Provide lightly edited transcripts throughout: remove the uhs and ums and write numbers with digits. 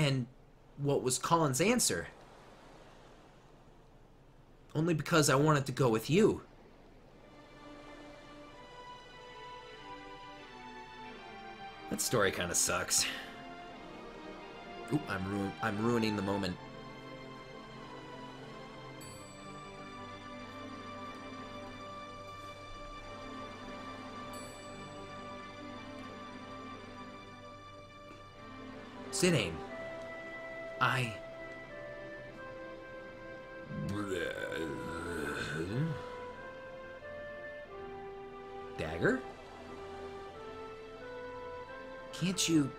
And what was Colin's answer? Only because I wanted to go with you. That story kind of sucks. Ooh, I'm ruining the moment. Zidane, Dagger? Can't you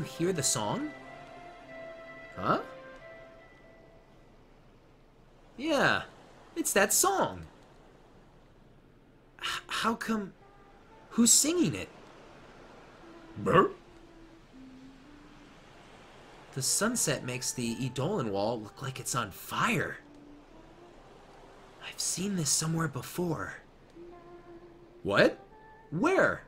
hear the song? Huh? Yeah, it's that song. How come... Who's singing it? Burr? The sunset makes the Eidolon wall look like it's on fire. I've seen this somewhere before. What? Where?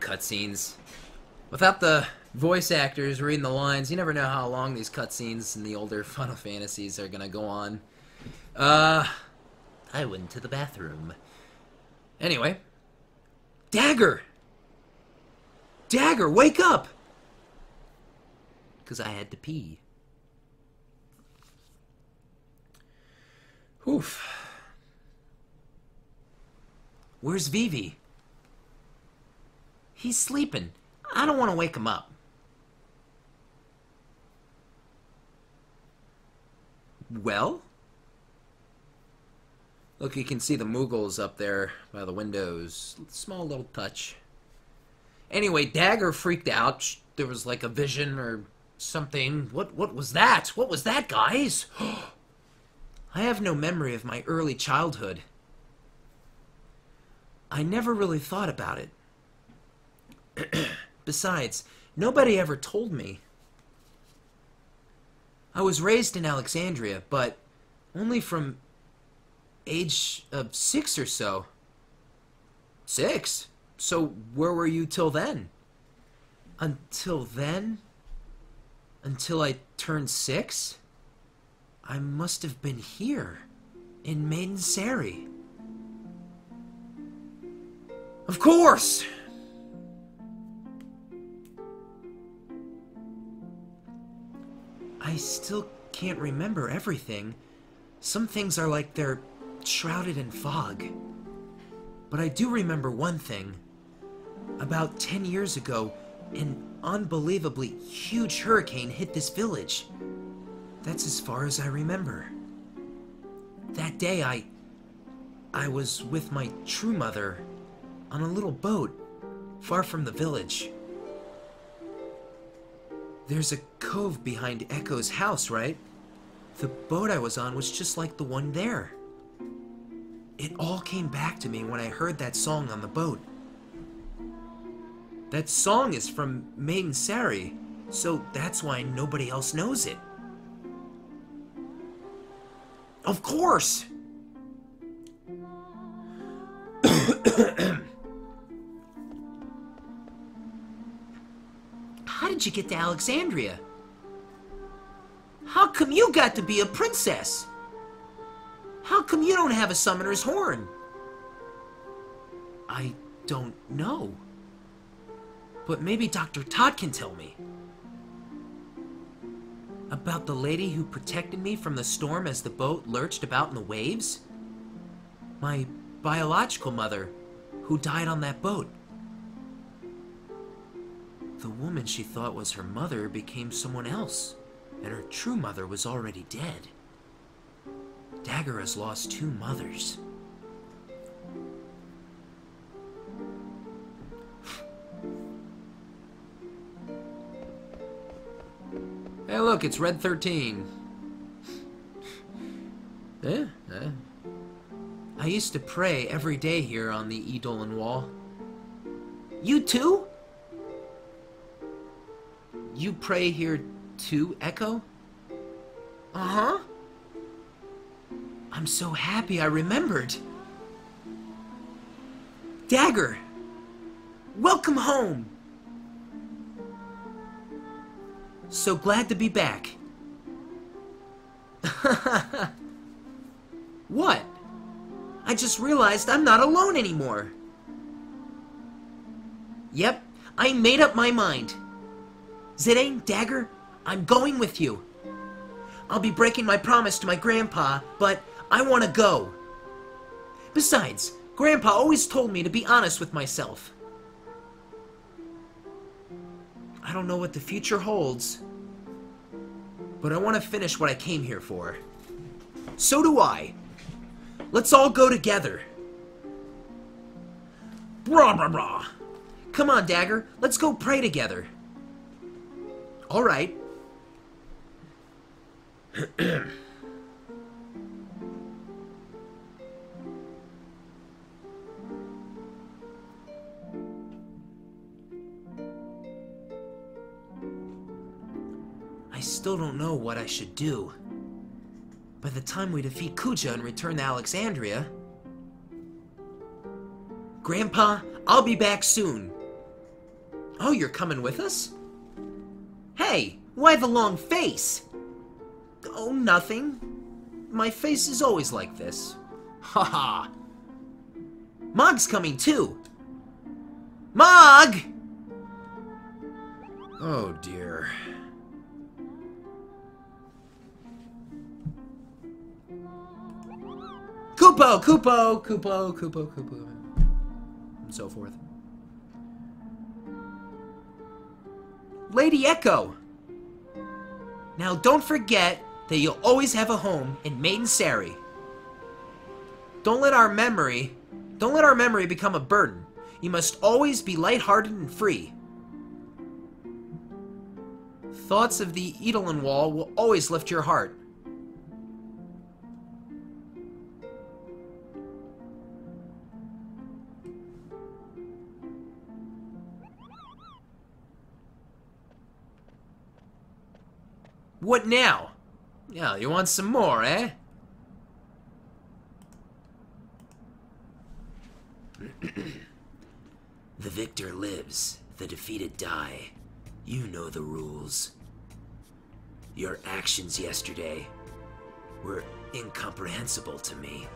Cutscenes. Without the voice actors reading the lines, you never know how long these cutscenes in the older Final Fantasies are gonna go on. I went to the bathroom. Anyway. Dagger! Dagger, wake up! Because I had to pee. Oof. Where's Vivi? He's sleeping. I don't want to wake him up. Well? Look, you can see the Moogles up there by the windows. Small little touch. Anyway, Dagger freaked out. There was like a vision or something. What was that? What was that, guys? I have no memory of my early childhood. I never really thought about it. Besides, nobody ever told me. I was raised in Alexandria, but only from age of 6 or so. 6? So where were you till then? Until then? Until I turned 6? I must have been here, in Maiden Sari. Of course! I still can't remember everything. Some things are like they're shrouded in fog. But I do remember one thing. About 10 years ago, an unbelievably huge hurricane hit this village. That's as far as I remember. That day, I was with my true mother on a little boat far from the village. There's a cove behind Echo's house, right? The boat I was on was just like the one there. It all came back to me when I heard that song on the boat. That song is from Maiden Sari, so that's why nobody else knows it. Of course! did you get to Alexandria? How come you got to be a princess? How come you don't have a summoner's horn? I don't know. But maybe Dr. Todd can tell me. About the lady who protected me from the storm as the boat lurched about in the waves? My biological mother, who died on that boat. The woman she thought was her mother became someone else, and her true mother was already dead. Dagger has lost 2 mothers. Hey look, it's Red 13. I used to pray every day here on the Eidolon Wall. You too? You pray here too, Echo? Uh-huh. I'm so happy I remembered. Dagger! Welcome home! So glad to be back. What? I just realized I'm not alone anymore. Yep, I made up my mind. Zidane, Dagger, I'm going with you. I'll be breaking my promise to my grandpa, but I want to go. Besides, Grandpa always told me to be honest with myself. I don't know what the future holds, but I want to finish what I came here for. So do I. Let's all go together. Brah, brah, brah. Come on, Dagger, let's go pray together. All right. I still don't know what I should do. By the time we defeat Kuja and return to Alexandria... Grandpa, I'll be back soon. Oh, you're coming with us? Hey, why the long face? Oh, nothing. My face is always like this. Haha. Mog's coming too. Mog! Oh dear. Kupo, Kupo, Kupo, Kupo, Kupo, and so forth. Lady Echo! Now don't forget that you'll always have a home in Maiden Sari. Don't let our memory become a burden. You must always be lighthearted and free. Thoughts of the Eidolon Wall will always lift your heart. What now? Yeah, you want some more, eh? The victor lives, the defeated die. You know the rules. Your actions yesterday were incomprehensible to me.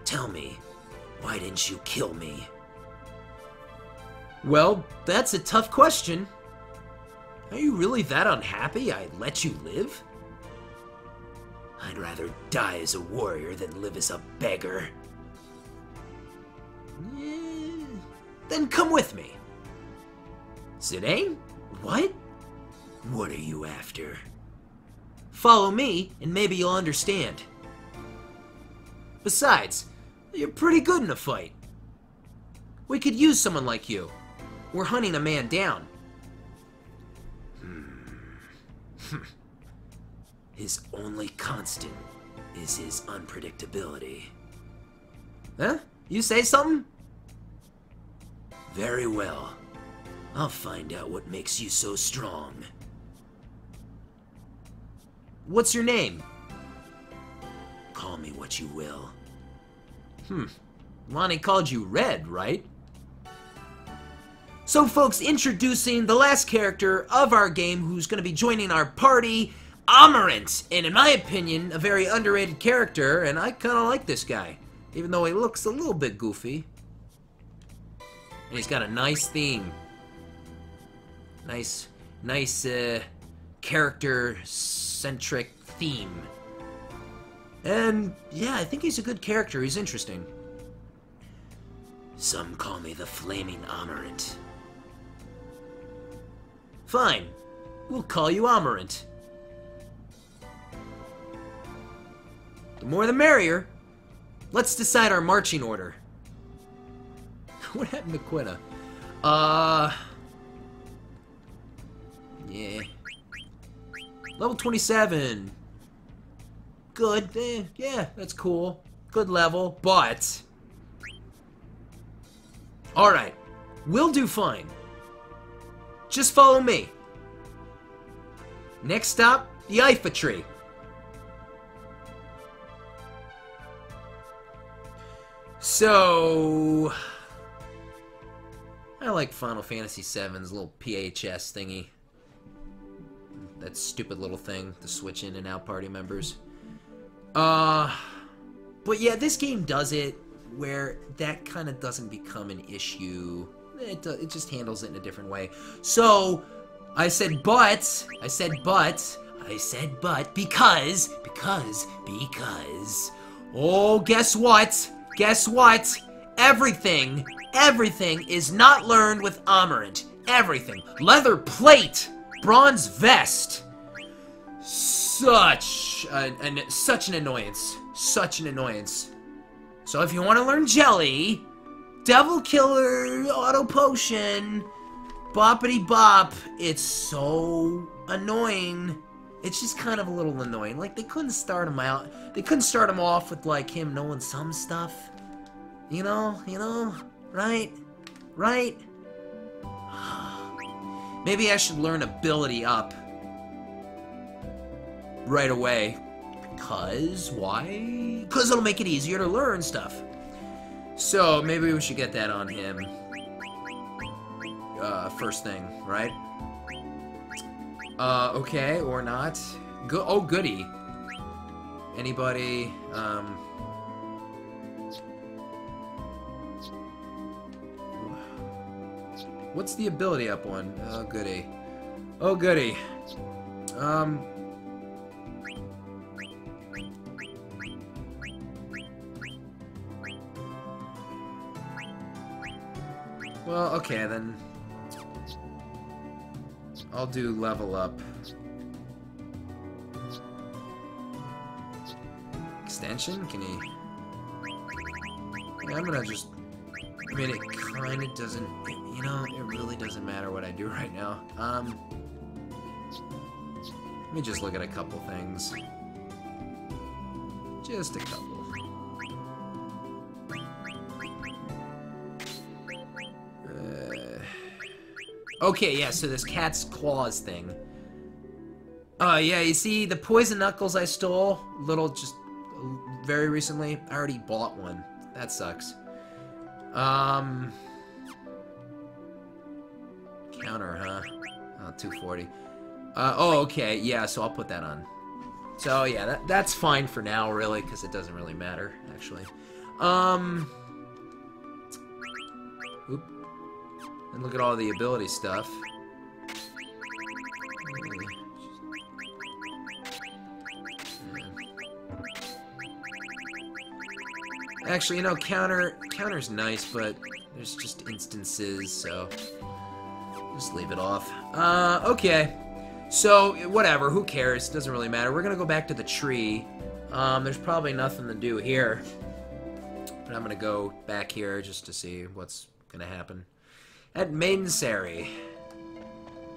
Tell me, why didn't you kill me? Well, that's a tough question. Are you really that unhappy I let you live? I'd rather die as a warrior than live as a beggar. Then come with me. Zidane? What? What are you after? Follow me, and maybe you'll understand. Besides, you're pretty good in a fight. We could use someone like you. We're hunting a man down. His only constant is his unpredictability. Huh? You say something? Very well. I'll find out what makes you so strong. What's your name? Call me what you will. Lonnie called you Red, right? So folks, introducing the last character of our game who's going to be joining our party, Amarant. And in my opinion, a very underrated character, and I kind of like this guy. Even though he looks a little bit goofy. And he's got a nice theme. Nice character-centric theme. And, yeah, I think he's a good character. He's interesting. Some call me the Flaming Amarant. Fine. We'll call you Amarant. The more the merrier. Let's decide our marching order. What happened to Quina? Yeah. Level 27. Good. Yeah, that's cool. Good level, but... Alright. We'll do fine. Just follow me. Next stop, the Eiffel tree. So... I like Final Fantasy VII's little PHS thingy. That stupid little thing to switch in and out party members. But yeah, this game does it where that kind of doesn't become an issue. It just handles it in a different way. So, I said but, because, oh, guess what? Guess what? Everything is not learned with Amarant. Everything. Leather plate, bronze vest. Such an annoyance. Such an annoyance. So if you want to learn Jelly, Devil Killer, Auto Potion, Boppity Bop, it's so annoying. It's just kind of a little annoying. Like, they couldn't start him out. They couldn't start him off with, like, him knowing some stuff. You know? Right? Right? Maybe I should learn ability up right away. Because, why? Because it'll make it easier to learn stuff. So, maybe we should get that on him. First thing, right? Okay, or not. Oh, goody. Anybody, what's the ability up one? Oh, goody. Oh, goody. Well, okay, then. I'll do level up. Extension? Can he... Yeah, I'm gonna just... I mean, it kinda doesn't... You know, it really doesn't matter what I do right now. Let me just look at a couple things. Just a couple. Okay, yeah, so this cat's claws thing. Yeah, you see, the poison knuckles I stole, just very recently, I already bought one. That sucks. Counter, huh? Oh, 240. Oh, okay, yeah, so I'll put that on. So, yeah, that's fine for now, really, because it doesn't really matter, actually. Oop. And look at all the ability stuff. Actually, you know, counter's nice, but there's just instances, so just leave it off. Okay. So, whatever, who cares? Doesn't really matter. We're gonna go back to the tree. There's probably nothing to do here. But I'm gonna go back here just to see what's gonna happen. At Maidensary.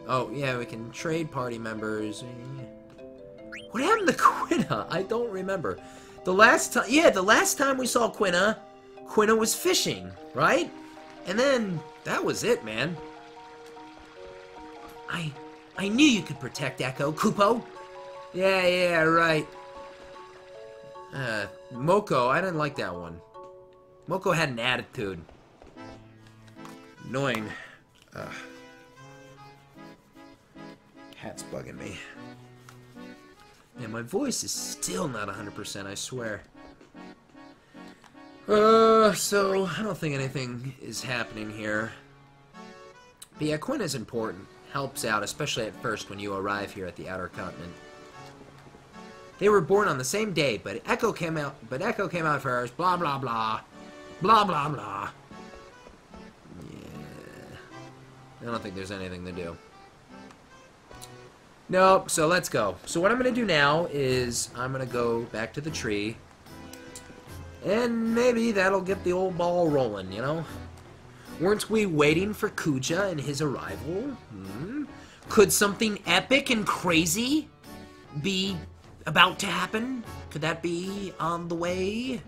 Oh, yeah, we can trade party members. What happened to Quina? I don't remember. The last time, yeah, the last time we saw Quina was fishing, right? And then, that was it, man. I knew you could protect Echo, Kupo. Yeah, right. Moko, I didn't like that one. Moko had an attitude. Annoying. Cat's bugging me. And my voice is still not 100%, I swear. So, I don't think anything is happening here. But yeah, Quinn is important. Helps out, especially at first when you arrive here at the Outer Continent. They were born on the same day, but Echo came out first, blah blah blah. Blah blah blah. Yeah. I don't think there's anything to do. Nope, so let's go. So what I'm going to do now is I'm going to go back to the tree. And maybe that'll get the old ball rolling, you know? Weren't we waiting for Kuja and his arrival? Hmm? Could something epic and crazy be about to happen? Could that be on the way?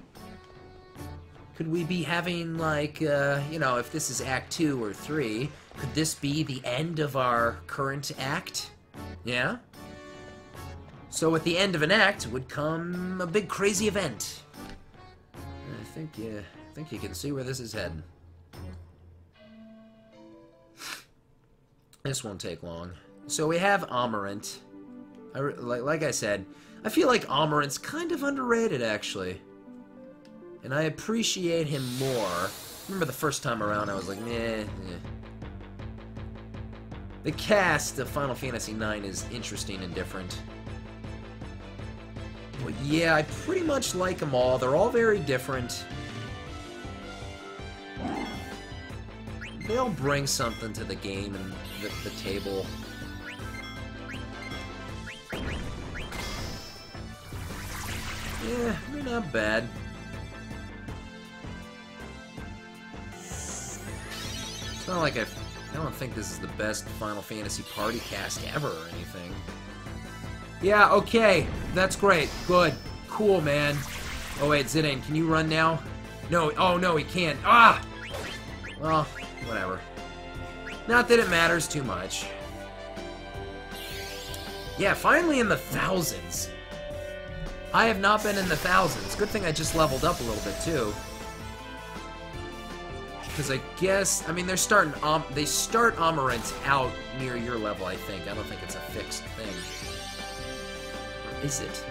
Could we be having, like, you know, if this is Act 2 or 3, could this be the end of our current act? Yeah? So at the end of an act would come a big crazy event. I think you can see where this is heading. This won't take long. So we have Amarant. Like I said, I feel like Amarant's kind of underrated, actually. And I appreciate him more. Remember the first time around, I was like, meh. The cast of Final Fantasy IX is interesting and different. But yeah, I pretty much like them all. They're all very different. They all bring something to the game and the table. Yeah, they're not bad. It's not like I don't think this is the best Final Fantasy party cast ever or anything. Yeah, okay. That's great. Good. Cool, man. Oh, wait, Zidane, can you run now? No. Oh, no, he can't. Ah! Well, whatever. Not that it matters too much. Yeah, finally in the thousands. I have not been in the thousands. Good thing I just leveled up a little bit, too. Because I guess, I mean, they start Amarant out near your level, I think. I don't think it's a fixed thing. Or is it?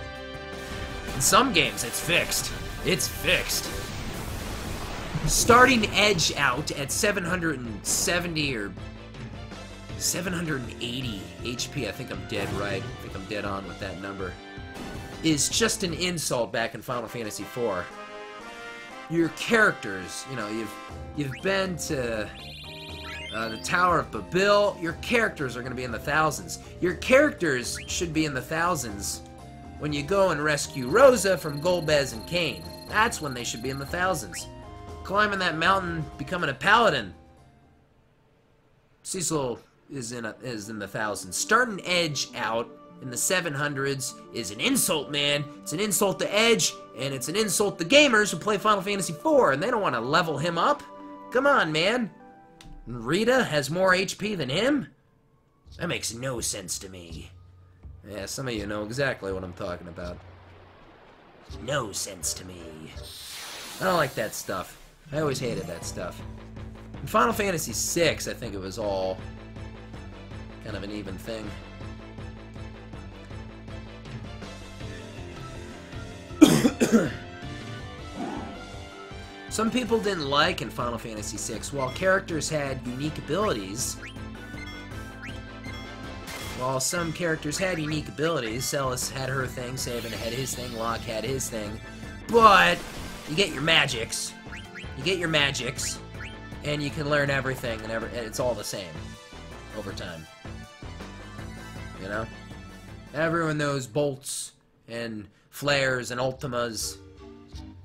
In some games, it's fixed. It's fixed. Starting Edge out at 770 or 780 HP, I think I'm dead right. I think I'm dead on with that number. Is just an insult back in Final Fantasy IV. Your characters, you know, you've been to the Tower of Babil. Your characters are going to be in the thousands. Your characters should be in the thousands when you go and rescue Rosa from Golbez and Kain. That's when they should be in the thousands. Climbing that mountain, becoming a paladin. Cecil is in the thousands. Starting Edge out in the 700s is an insult, man. It's an insult to Edge, and it's an insult to gamers who play Final Fantasy IV, and they don't want to level him up. Come on, man. Rita has more HP than him? That makes no sense to me. Yeah, some of you know exactly what I'm talking about. No sense to me. I don't like that stuff. I always hated that stuff. In Final Fantasy VI, I think it was all kind of an even thing. Some people didn't like in Final Fantasy VI, while characters had unique abilities. While some characters had unique abilities, Celis had her thing, Sabin had his thing, Locke had his thing. But you get your magics. You get your magics, and you can learn everything, and it's all the same over time. You know? Everyone knows bolts and flares and ultimas,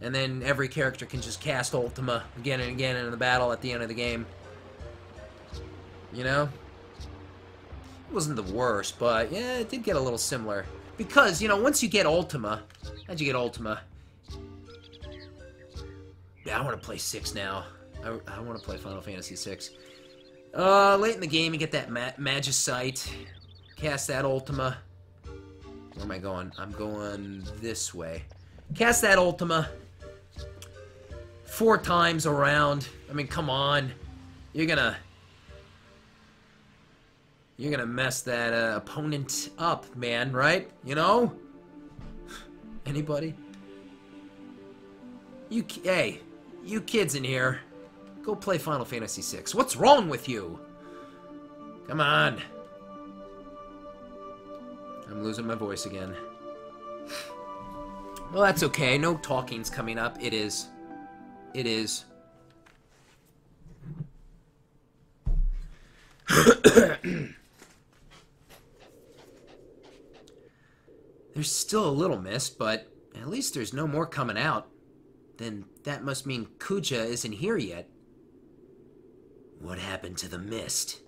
and then every character can just cast ultima again and again in the battle at the end of the game. You know? It wasn't the worst, but yeah, it did get a little similar. Because, you know, once you get ultima, how'd you get ultima? Yeah, I want to play 6 now. I want to play Final Fantasy 6. Late in the game, you get that Magicite. Cast that ultima. Where am I going? I'm going this way. Cast that ultima 4 times around. I mean, come on. You're gonna You're gonna mess that opponent up, man, right? You know? Anybody? Hey, you kids in here, go play Final Fantasy VI. What's wrong with you? Come on. I'm losing my voice again. Well, that's okay. No talking's coming up. It is. It is. There's still a little mist, but at least there's no more coming out. Then that must mean Kuja isn't here yet. What happened to the mist?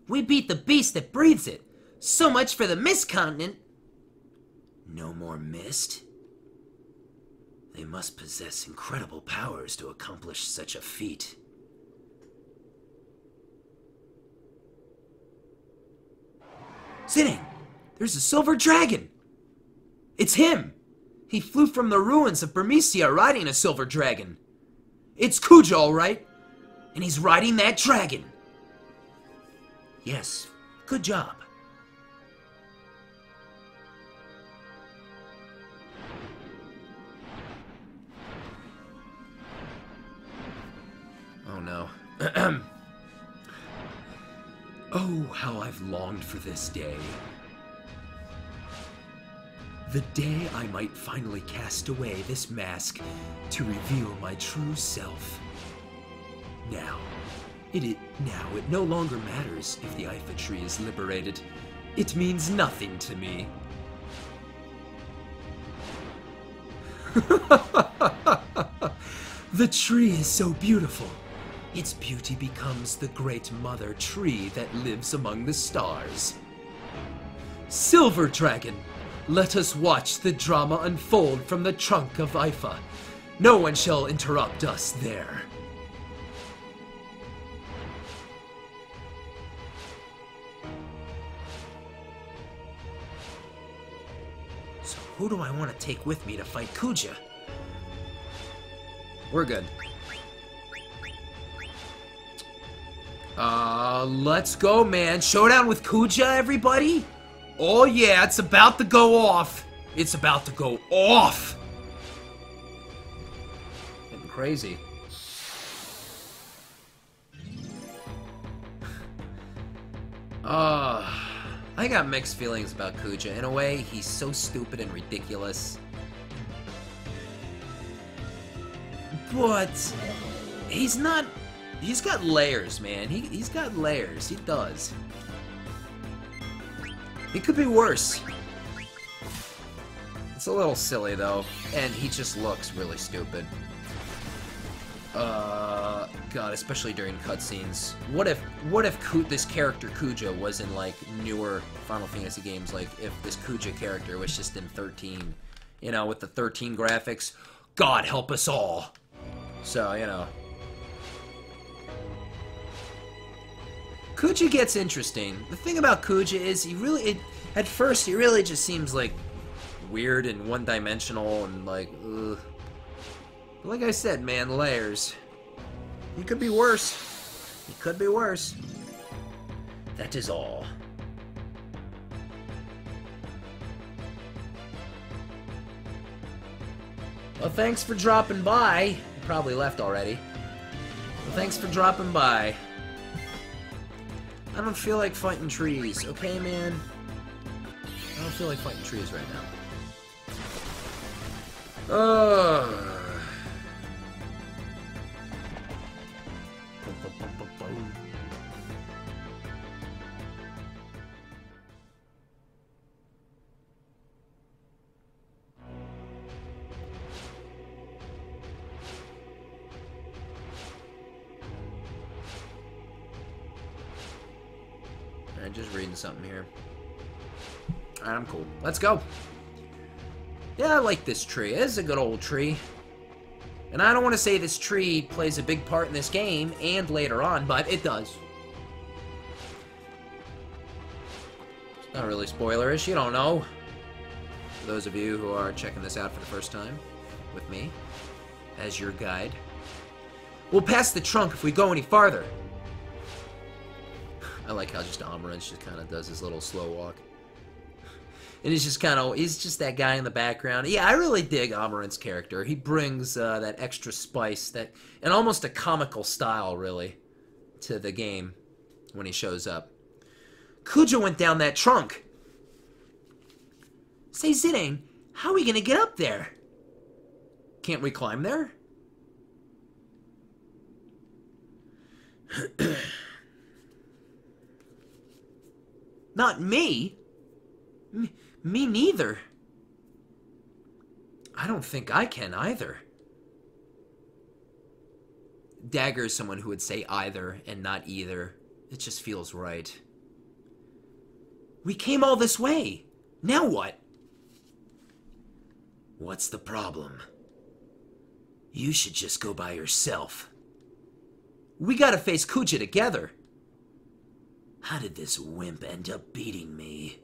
We beat the beast that breathes it. So much for the mist continent. No more mist? They must possess incredible powers to accomplish such a feat. Sitting! There's a silver dragon! It's him! He flew from the ruins of Bermesia riding a silver dragon. It's Kuja, all right. And he's riding that dragon. Yes, good job. Oh no. Oh, how I've longed for this day. The day I might finally cast away this mask to reveal my true self. Now, it no longer matters if the Ifa tree is liberated. It means nothing to me. The tree is so beautiful. Its beauty becomes the great mother tree that lives among the stars. Silver Dragon, let us watch the drama unfold from the trunk of Ifa. No one shall interrupt us there. So who do I want to take with me to fight Kuja? We're good. Let's go, man. Showdown with Kuja, everybody? Oh yeah, it's about to go off. It's about to go off. Getting crazy. I got mixed feelings about Kuja. In a way, he's so stupid and ridiculous. But he's not. He's got layers, man. He's got layers. He does. It could be worse. It's a little silly, though. And he just looks really stupid. God, especially during cutscenes. What if this character Kuja was in, like, newer Final Fantasy games? Like, if this Kuja character was just in 13. You know, with the 13 graphics. God help us all. So, you know. Kuja gets interesting. The thing about Kuja is at first he really just seems like weird and one-dimensional and like, ugh. But like I said, man, layers. He could be worse. He could be worse. That is all. Well, thanks for dropping by. You probably left already. Well, thanks for dropping by. I don't feel like fighting trees, okay, man? I don't feel like fighting trees right now. Alright, just reading something here. Alright, I'm cool. Let's go. Yeah, I like this tree. It is a good old tree. And I don't want to say this tree plays a big part in this game and later on, but it does. It's not really spoilerish, you don't know. For those of you who are checking this out for the first time, with me, as your guide. We'll pass the trunk if we go any farther. I like how just Amarant just kind of does his little slow walk. And he's just that guy in the background. Yeah, I really dig Amarant's character. He brings that extra spice, and almost a comical style, really, to the game when he shows up. Kuja went down that trunk. Say, Zidane, how are we gonna get up there? Can't we climb there? Not me. Me neither. I don't think I can either. Dagger is someone who would say either and not either. It just feels right. We came all this way. Now what? What's the problem? You should just go by yourself. We gotta face Kuja together. How did this wimp end up beating me?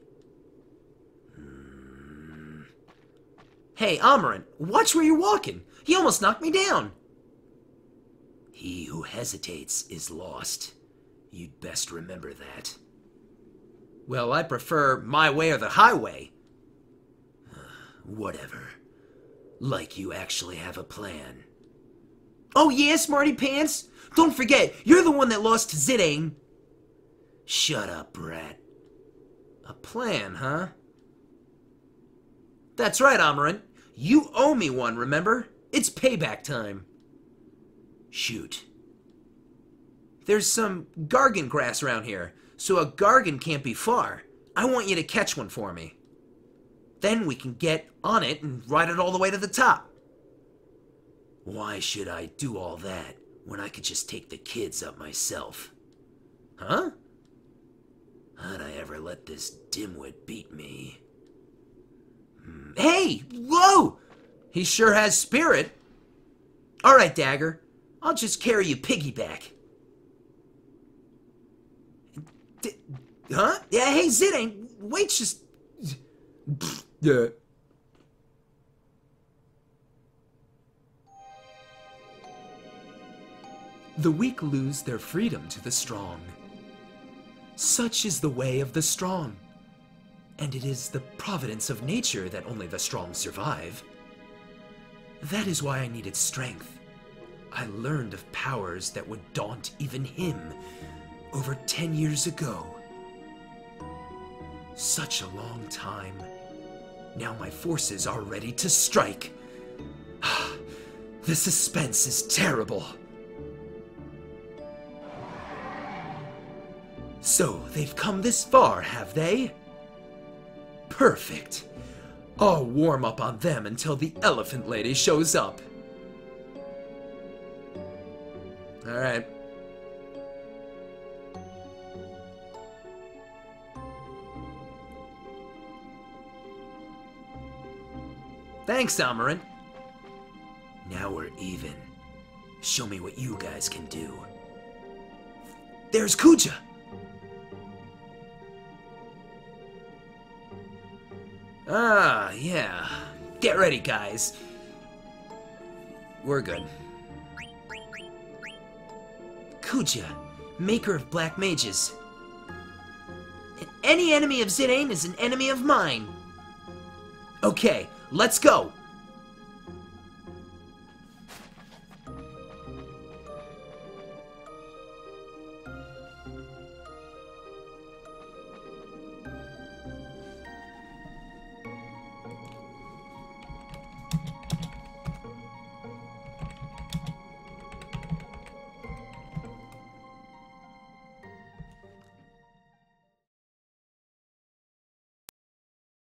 Hey, Amarant, watch where you're walking. He almost knocked me down. He who hesitates is lost. You'd best remember that. Well, I prefer my way or the highway. Whatever. Like you actually have a plan. Oh yeah, Smarty Pants? Don't forget, you're the one that lost to Zidane. Shut up, brat. A plan, huh? That's right, Amarant. You owe me one, remember? It's payback time. Shoot. There's some Gargan grass around here, so a Gargan can't be far. I want you to catch one for me. Then we can get on it and ride it all the way to the top. Why should I do all that when I could just take the kids up myself? Huh? How'd I ever let this dimwit beat me? Hey! Whoa! He sure has spirit. Alright, Dagger. I'll just carry you piggyback. Huh? Yeah, hey, Zidane. Wait, just... Yeah. The weak lose their freedom to the strong. Such is the way of the strong. And it is the providence of nature that only the strong survive. That is why I needed strength. I learned of powers that would daunt even him over 10 years ago. Such a long time. Now my forces are ready to strike. The suspense is terrible. So, they've come this far, have they? Perfect. I'll warm up on them until the elephant lady shows up. Alright. Thanks, Amarant. Now we're even. Show me what you guys can do. There's Kuja! Ah, yeah. Get ready, guys. We're good. Kuja, maker of black mages. And any enemy of Zidane is an enemy of mine. Okay, let's go.